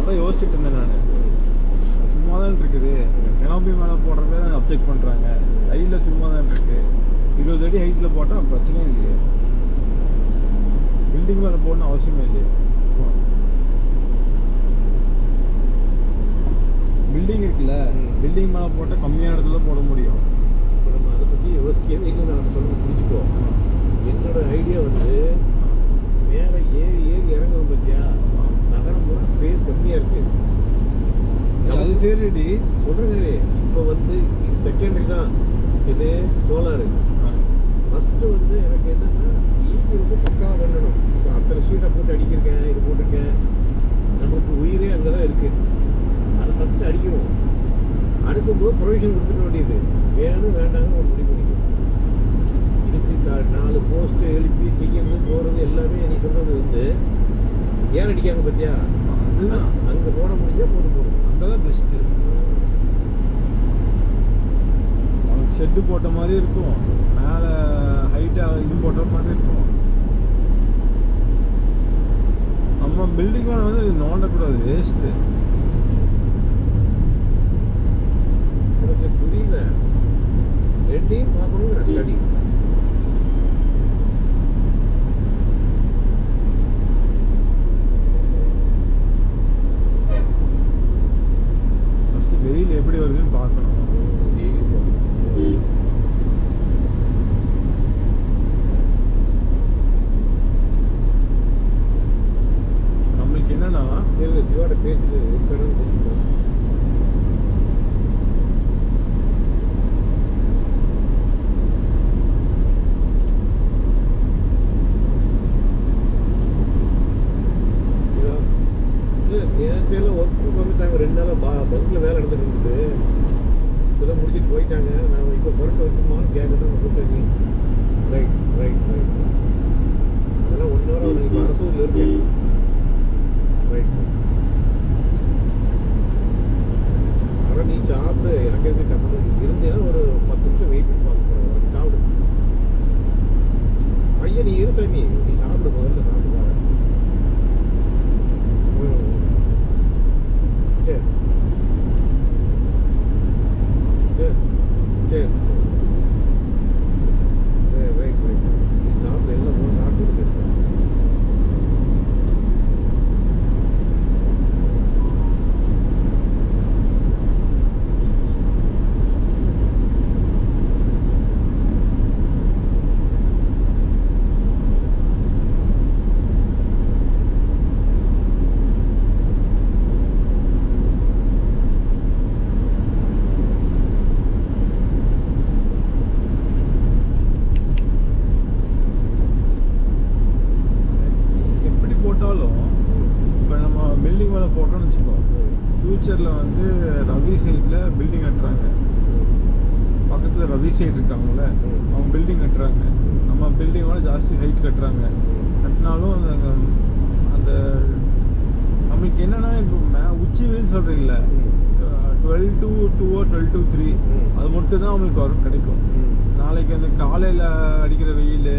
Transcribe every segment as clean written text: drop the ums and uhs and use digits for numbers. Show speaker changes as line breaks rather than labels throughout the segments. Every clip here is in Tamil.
அதான் யோசிச்சுட்டு இருந்தேன் நான். சும்மா தான் இருக்குது, கெனாபி மேலே போடுறதே அப்ஜெக்ட் பண்ணுறாங்க. ஹைட்டில் சும்மா தான் இருக்குது. 20 அடி ஹைட்டில் போட்டால் பிரச்சனையே இல்லையே. பில்டிங் மேலே போடணும் அவசியமே இல்லையே. பில்டிங் இருக்குல்ல, பில்டிங் மேலே போட்டால் கம்மியான இடத்துல போட முடியும்.
இப்போ நம்ம அதை பற்றி யோசிக்கவே இல்லை. நான் சொல்ல புரிஞ்சுக்கோ. என்னோட ஐடியா வந்து மேலே ஏறி ஏறி இறங்குறது பற்றியா நகரம் போனால் ஸ்பேஸ் கம்மியாக இருக்குது.
அது சரிடி
சொல்கிறேன். இப்போ வந்து இது செகண்டரி தான். இது சோலாரு. ஃபஸ்ட்டு வந்து எனக்கு என்னென்னா ஈபி ரொம்ப பக்காவாக பண்ணணும். இப்போ அத்தனை ஷீட்டை போட்டு அடிக்கிருக்கேன், இது போட்டிருக்கேன். நமக்கு உயிரே அங்கே தான் இருக்குது. அதை ஃபஸ்ட்டு அடிக்கணும். அடுக்கும்போது ப்ரொவிஷன் கொடுத்துட வேண்டியது. வேணும் வேண்டாங்கன்னு ஒரு முடிவு பண்ணிக்கணும். இதுக்கு 4 போஸ்ட்டு எழுப்பி செய்யறது போகிறது எல்லாமே நீ சொன்னது வந்து ஏன் அடிக்காங்க பார்த்தியா?
அதுதான்
அங்கே போட முடிஞ்சால் போடணும்.
அங்கே தான் பெஸ்ட்டு. அவனுக்கு ஷெட்டு போட்ட மாதிரி இருக்கும், மேலே ஹைட்டாக இது போட்ட மாதிரி இருக்கும். நம்ம பில்டிங் மேலே வந்து நோண்டக்கூடாது, வேஸ்ட்டு.
எனக்கு புரியல. ரெண்டையும் பார்க்கணுங்கிற ஸ்டடி.
ஃபஸ்ட்டு வெயில் எப்படி வருதுன்னு பார்க்கணும். நம்மளுக்கு என்னன்னா
சிவாட பேசுறது இருக்கணும்னு தெரியும். சிவா நேரத்தில் ஒர்க்கு வந்துட்டாங்க. 2 நாளாக பங்கில் வேலை நடந்துட்டு இருந்தது. இப்போதான் முடிச்சுட்டு போயிட்டாங்க. நான் இப்போ புறக்க வைக்குமான்னு கேட்க தான் கூப்பிட்டாங்க. Right right right. அதெல்லாம் 1 ஹவர் நான் இப்போ அரசூரில் இருக்கேன். ரைட். ஆனால் நீ சாப்பிடு. எனக்கு எதுக்கு சாப்பிடு. இருந்தேன்னா ஒரு 10 நிமிஷம் வெயிட் பண்ணி பார்க்க போகிறேன். அது சாப்பிடு. ஐயா நீ இரு சாமி. நீ சாப்பிடு. முதல்ல சாப்பிட்டு பாரு. சரி சரி சரி சரி ரைட் ரைட். நீ சாப்பிடு. எல்லாம் போய் சாப்பிட்டு பேச.
எப்படி போட்டாலும் இப்போ நம்ம பில்டிங் மேலே போட்டோம்னு வச்சுக்கோ, ஃப்யூச்சரில் வந்து ரவி சைடில் பில்டிங் கட்டுறாங்க. பக்கத்தில் ரவி சைடு இருக்காங்கல்ல, அவங்க பில்டிங் கட்டுறாங்க. நம்ம பில்டிங் மேலே ஜாஸ்தி ஹைட் கட்டுறாங்க. கட்டினாலும் அந்த நம்மளுக்கு என்னென்னா இப்போ உச்சி வெயில் சொல்கிறீங்கள, 12 to 2 or 12 to 3 அது மட்டும் தான் அவங்களுக்கு வரும் கிடைக்கும். நாளைக்கு அந்த காலையில் அடிக்கிற வெயில்,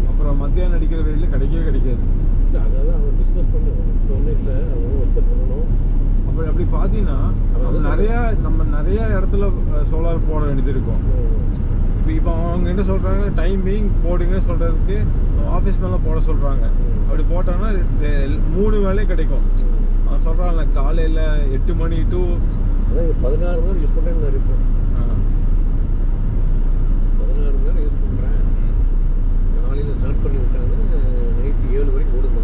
அப்புறம் மத்தியானம் அடிக்கிற வெயில் கிடைக்கவே கிடைக்காது.
அதாவது அவன் டிஸ்கஸ் பண்ணுவோம். இப்போ ஒன்றும் இல்லை. அவன் ஒருத்தர் பண்ணணும்.
அப்படி பார்த்தீங்கன்னா நம்ம நிறைய இடத்துல சோலார் போட வேண்டியது இருக்கும். இப்போ அவங்க என்ன சொல்கிறாங்க, டைமிங் போடுங்க சொல்கிறதுக்கு ஆஃபீஸ் மேலே போட சொல்கிறாங்க. அப்படி போட்டாங்கன்னா 3 வேலை கிடைக்கும். அவன் சொல்கிறாங்கல்ல, காலையில் 8 மணி டு
16 மணி நேரம் யூஸ் பண்ணுறேன்னு இருப்பேன். 16 மணி நேரம் யூஸ் பண்ணுறேன். காலையில் ஸ்டார்ட் பண்ணி விட்டாங்க, நைட்டு 7 வரைக்கும் ஓடுமா.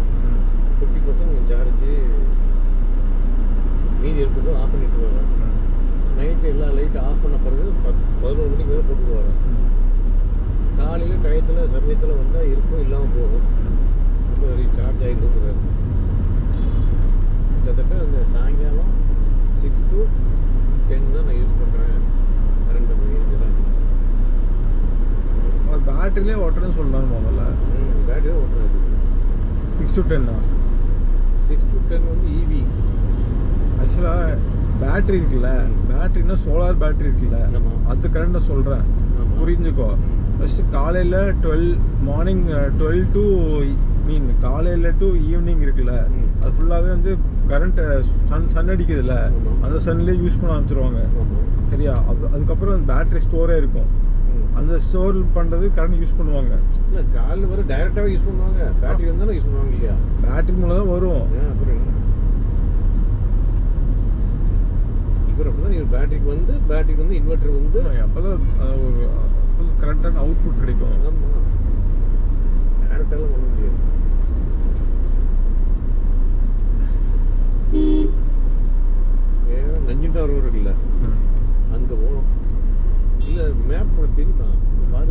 50% சார்ஜு மீதி இருக்குது. ஆஃப் பண்ணிட்டு வரேன். நைட்டு எல்லா லைட்டும் ஆஃப் பண்ண பிறகு 11 மணிக்கு மேலே போட்டுட்டு வரேன். காலையில் டயத்தில் சமயத்தில் வந்தால் இருக்கும், இல்லாமல் போகும். ரொம்ப சார்ஜ் ஆகிடுங்கிறாரு. கிட்டத்தட்ட அந்த சாயங்காலம் 6 to 10 தான் நான் யூஸ் பண்ணுறேன். கரண்ட் இதெல்லாம்
பேட்டரியிலே ஓட்டுறேன்னு சொல்கிறாங்க முதல்ல.
பேட்டரி தான் ஓட்டுறது.
6 to 10
6 to 10 வந்து ஈவி.
ஆக்சுவலாக பேட்ரி இருக்குல்ல, பேட்ரினா சோலார் பேட்ரி இருக்குல்ல, அது கரண்ட் நான் சொல்கிறேன், புரிஞ்சுக்கோ. ஃபஸ்ட்டு காலையில் 12 மார்னிங் 12 to காலையில் டு ஈவினிங் இருக்குல்ல, அது ஃபுல்லாகவே வந்து கரண்ட்டை சன் அடிக்குதுல்ல,
ஆமா.
அந்த சன்லேயே யூஸ் பண்ண ஆரம்பிச்சிருவாங்க.
ஆமாம்.
சரியா? அதுக்கப்புறம் பேட்டரி ஸ்டோரே இருக்கும். அந்த ஸ்டோர் பண்ணுறது கரண்ட் யூஸ் பண்ணுவாங்க.
இல்லை காலில் வர டைரெக்டாகவே யூஸ் பண்ணுவாங்க. பேட்டரி வந்து யூஸ் பண்ணுவாங்க இல்லையா?
பேட்டரி மூலம் தான் வரும்.
அப்புறம் என்ன இவர் அப்படி தான் பேட்டரிக்கு வந்து இன்வெர்டர் வந்து
அப்போதான் ஒரு கரெக்டான அவுட்புட் கிடைக்கும்.
ஆமாம், டேரக்டாலாம் பண்ண முடியாது. நஞ்சிண்டா ரோடு இருக்குல்ல, அங்கே போகணும். இல்லை மேப் கூட தெரியுமா? பாரு